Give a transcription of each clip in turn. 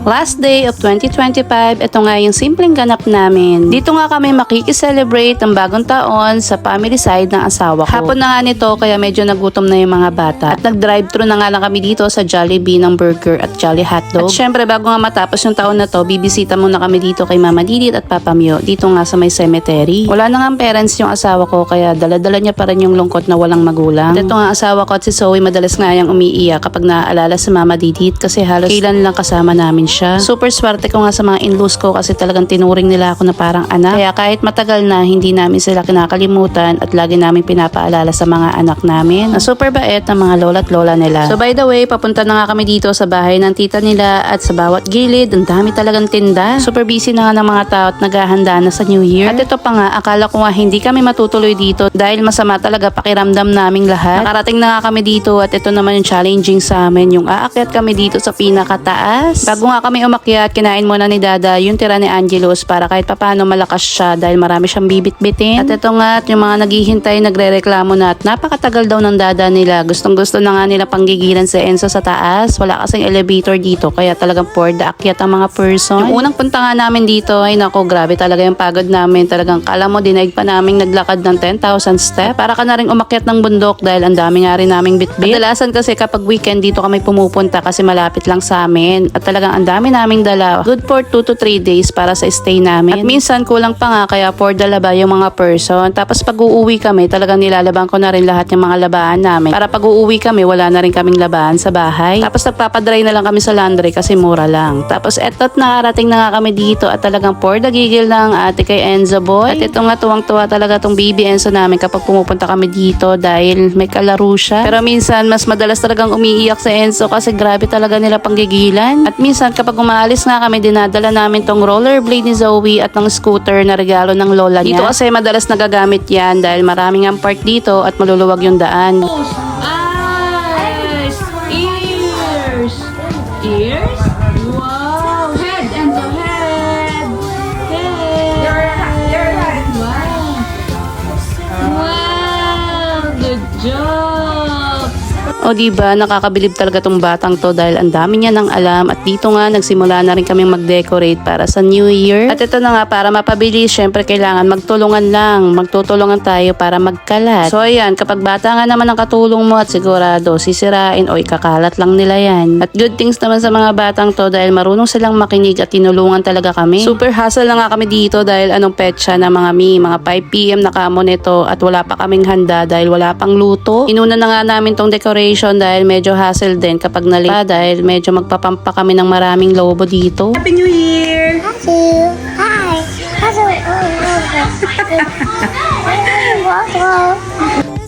Last day of 2025, ito nga yung simpleng ganap namin. Dito nga kami makikiselebrate ang bagong taon sa family side ng asawa ko. Hapon na nga nito kaya medyo nagutom na yung mga bata. At nag-drive-thru na nga lang kami dito sa Jollibee ng burger at Jolly Hotdog. At syempre bago nga matapos yung taon na to, bibisita muna kami dito kay Mama Didit at Papa Mio. Dito nga sa may cemetery. Wala na nga ang parents yung asawa ko kaya dala-dala niya pa rin yung lungkot na walang magulang. At ito nga asawa ko at si Zoe madalas nga yung umiiyak kapag naaalala sa Mama Didit kasi halos kailan lang kasama namin siya. Super swerte ko nga sa mga in-laws ko kasi talagang tinuring nila ako na parang anak. Kaya kahit matagal na, hindi namin sila kinakalimutan at lagi namin pinapaalala sa mga anak namin na super bait ng mga lola at lola nila. So by the way, papunta na nga kami dito sa bahay ng tita nila at sa bawat gilid, ang dami talagang tinda. Super busy na nga ng mga tao at naghahanda na sa New Year. At ito pa nga, akala ko nga hindi kami matutuloy dito dahil masama talaga pakiramdam naming lahat. Nakarating na nga kami dito at ito naman yung challenging sa amin, yung aakyat kami dito sa pinakataas. Bago nga kami umakyat, kinain muna ni Dada yung tira ni Angelos para kahit papano malakas siya dahil marami siyang bibit-bitin. At ito nga, at yung mga naghihintay nagre-reklamo na at napakatagal daw ng Dada nila. Gustong-gusto na nga nila panggigilan si Enzo sa taas. Wala kasing elevator dito kaya talagang for the akyat ang mga person. Yung unang punta nga namin dito, ay nako, grabe talaga yung pagod namin. Talagang kala mo dinaig pa naming naglakad ng 10,000 step. Para ka na rin umakyat ng bundok dahil ang dami nga rin naming bitbit. Kadalasan kasi kapag weekend dito kami pumupunta kasi malapit lang sa amin. At talagang ang dami naming dala. Good for 2 to 3 days para sa stay namin. At minsan kulang pa nga kaya for dala yung mga person. Tapos pag uuwi kami, talagang nilalaban ko na rin lahat yung mga labahan namin. Para pag uuwi kami, wala na rin kaming labahan sa bahay. Tapos nagpapadry na lang kami sa laundry kasi mura lang. Tapos eto't nakarating na nga kami dito at talagang for the gigil ng ate kay Enzo boy. At ito nga tuwang-tuwa talaga tong baby Enzo namin kapag pumupunta kami dito dahil may kalaro siya. Pero minsan mas madalas talagang umiiyak si Enzo kasi grabe talaga nila panggigilan. At minsan kapag umaalis nga kami, dinadala namin tong rollerblade ni Zoe at ng scooter na regalo ng lola niya. Dito kasi madalas nagagamit yan dahil maraming ang park dito at maluluwag yung daan. Eyes, ears, ears. Wow, head and the head. Head. Wow. Wow, good job. O diba, nakakabilib talaga tong batang to dahil ang dami niya ng alam at dito nga nagsimula na rin kaming mag-decorate para sa New Year. At ito na nga, para mapabilis, syempre kailangan magtulungan lang. Magtutulungan tayo para magkalat. So ayan, kapag bata nga naman ang katulong mo at sigurado sisirain o ikakalat lang nila yan. At good things naman sa mga batang to dahil marunong silang makinig at tinulungan talaga kami. Super hassle na nga kami dito dahil anong petsa na mga mga 5 PM na kamo nito at wala pa kaming handa dahil wala pang luto. Inuna na nga namin tong decoration dahil medyo hassle din kapag nalita dahil medyo magpapampa kami ng maraming lobo dito. Happy New Year. Happy. Hi. Hello.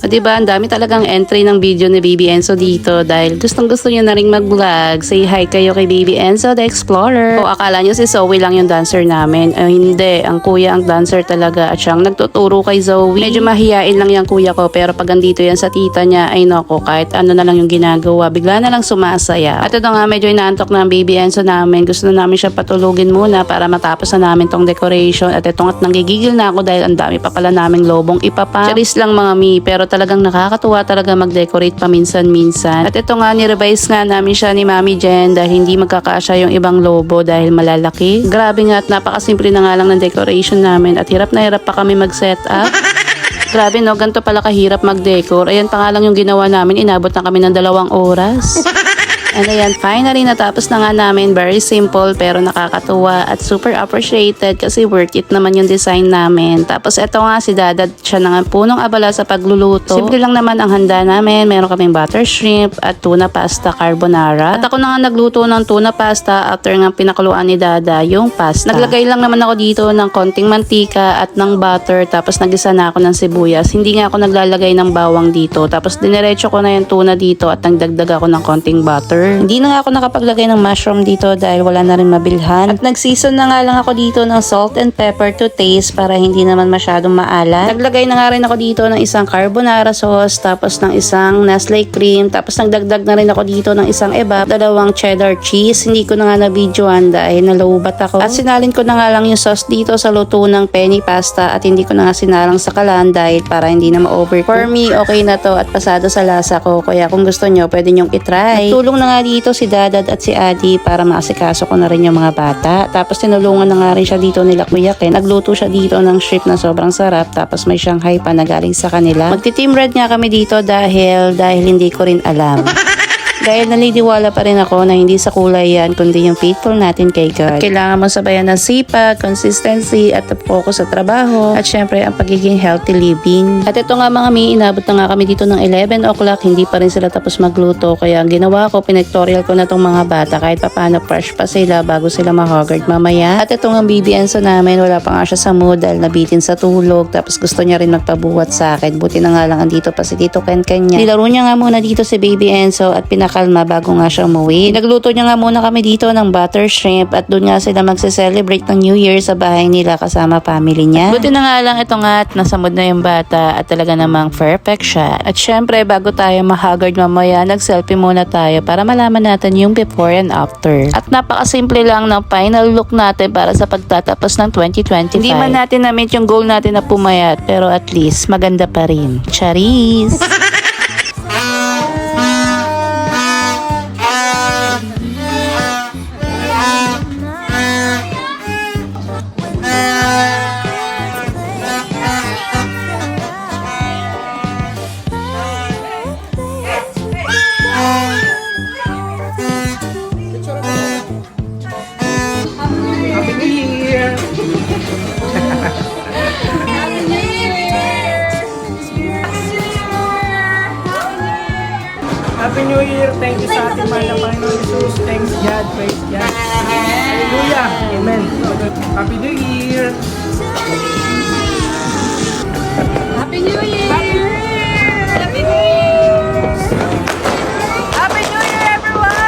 O diba, ang dami talagang entry ng video ni Baby Enzo dito dahil gustong-gusto niya na rin mag-vlog. Say hi kayo kay Baby Enzo the Explorer. O akala niyo si Zoe lang yung dancer namin. Hindi, ang kuya ang dancer talaga at siyang nagtuturo kay Zoe. Medyo mahiyain lang yung kuya ko pero pag andito yan sa tita niya, ay nako, kahit ano na lang yung ginagawa, bigla na lang sumasaya. At ito nga, medyo inaantok na ang Baby Enzo namin. Gusto na namin siya patulugin muna para matapos na namin tong decoration. At ito nga't nanggigigil na ako dahil ang dami pa pala naming lobong ipapa. Charis lang mga pero talagang nakakatuwa talaga mag-decorate paminsan-minsan. At ito nga, ni-revise nga namin siya ni Mami Jen dahil hindi magkakasya yung ibang lobo dahil malalaki. Grabe nga at napakasimple na nga lang ng decoration namin at hirap na hirap pa kami mag-set up. Grabe no, ganito pala kahirap mag-decor. Ayan pa nga lang yung ginawa namin, inabot na kami ng 2 oras. And ayan, finally natapos na nga namin. Very simple pero nakakatuwa at super appreciated kasi worth it naman yung design namin. Tapos eto nga si Dada, siya na nga punong abala sa pagluluto. Simple lang naman ang handa namin. Meron kaming butter shrimp at tuna pasta carbonara. At ako na nga nagluto ng tuna pasta after nga pinakuluan ni Dada yung pasta. Naglagay lang naman ako dito ng konting mantika at ng butter tapos nagisa na ako ng sibuyas. Hindi nga ako naglalagay ng bawang dito. Tapos diniretso ko na yung tuna dito at nagdagdag ako ng konting butter. Hindi na nga ako nakapaglagay ng mushroom dito dahil wala na rin mabilhan. At nag-season na nga lang ako dito ng salt and pepper to taste para hindi naman masyadong maalat. Naglagay na nga rin ako dito ng isang carbonara sauce, tapos ng isang Nestle cream, tapos nagdagdag na rin ako dito ng isang evap, 2 cheddar cheese. Hindi ko na nga na-videoan dahil nalaubat ako. At sinalin ko na nga lang yung sauce dito sa luto ng penny pasta at hindi ko na nga sinalang sa kalan dahil para hindi na ma-overcook. For me, okay na to at pasado sa lasa ko. Kaya kung gusto nyo, pwede nyong itry. Tulong na nga nga dito si Dadad at si Adi para maasikaso ko na rin yung mga bata. Tapos tinulungan na nga rin siya dito nila Kuya Ken. Nagluto siya dito ng shrimp na sobrang sarap. Tapos may Shanghai pa na galing sa kanila. Magti-team red nga kami dito dahil hindi ko rin alam. Dahil naniniwala pa rin ako na hindi sa kulay yan, kundi yung faithful natin kay God. At kailangan mo sabayan ng sipag, consistency, at focus sa trabaho, at syempre ang pagiging healthy living. At ito nga mga mi, inabot na nga kami dito ng 11 o'clock, hindi pa rin sila tapos magluto. Kaya ang ginawa ko, pinectorial ko na tong mga bata kahit papano fresh pa sila bago sila mahagard mamaya. At ito nga baby Enzo namin, wala pa nga siya sa mood dahil nabitin sa tulog, tapos gusto niya rin magpabuhat sa akin. Buti na nga lang andito pa si Tito Ken kanya. Nilaro niya nga muna dito si baby Enzo at pinakalma bago nga siya umuwi. Nagluto niya nga muna kami dito ng butter shrimp at doon nga sila magse-celebrate ng New Year sa bahay nila kasama family niya. Buti na nga lang ito nga at nasa mood na yung bata at talaga namang perfect shot. At syempre bago tayo mahagard mamaya, nag-selfie muna tayo para malaman natin yung before and after. At napakasimple lang ng final look natin para sa pagtatapos ng 2025. Hindi man natin na-meet yung goal natin na pumayat pero at least maganda pa rin. Charis! Happy New Year! Thank you sa ating mahal na Panginoon Jesus. Thanks God. Praise God. Hallelujah! Amen. Happy New Year! Happy New Year! Happy New Year! Happy New Year, everyone!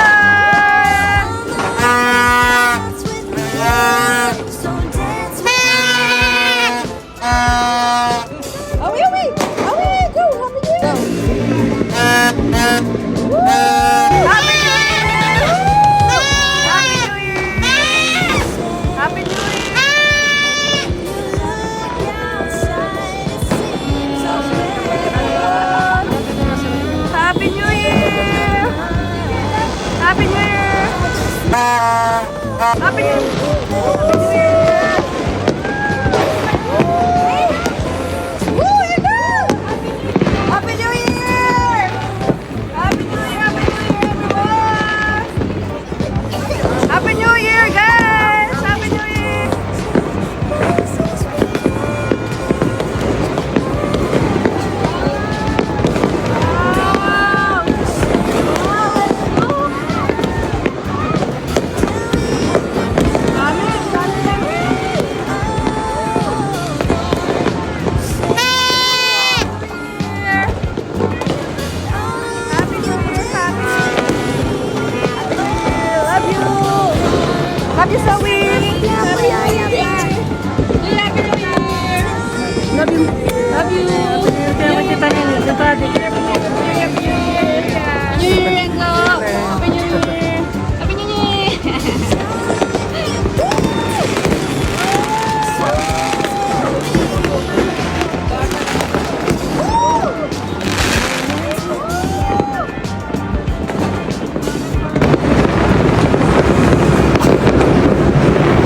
Happy New Year! Happy New Year! Happy New Year! Woo, you go! Happy New Year! Happy New Year! Happy New Year, everyone! Happy New Year, guys! Happy New Year! Love you, Zoe. Love you. Love you. Love you.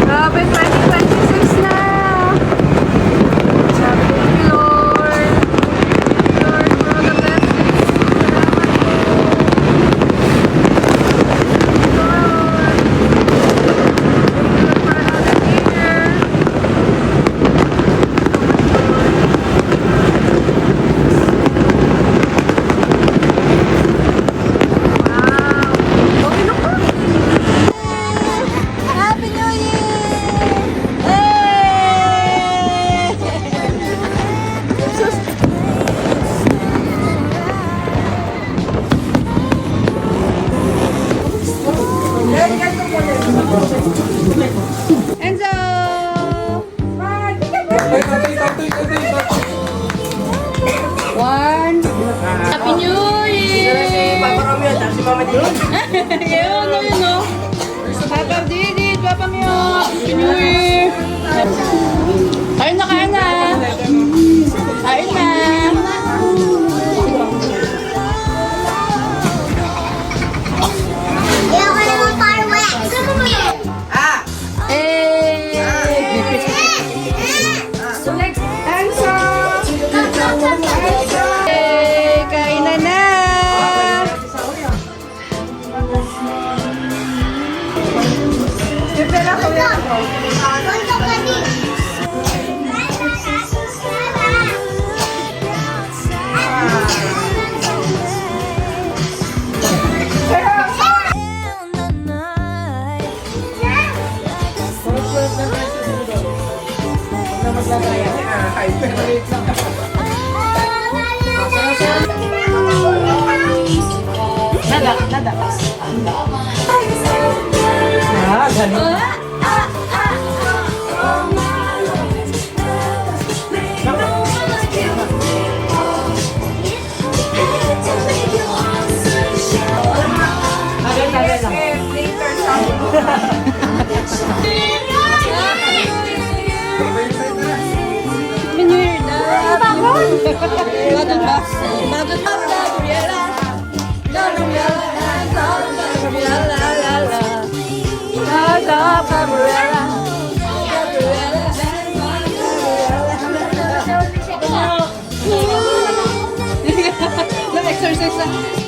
Grabe, 2026 na! Sabi ko, thank you, Lord. Lord, for all the blessings. Salamat po. Lord. Thank you, Lord, for another year. Wow. Okay na po. Happy New Year! Hey! Enzo! One. Happy New Year! Yun, no? Papa Didit, Papa Mio! Happy New Year! Ayun na, kain na! Kain na! na maglalaya. Hi. Maliit lang. Nada. Ah, galing. Yes, later something. Nag-exercise na.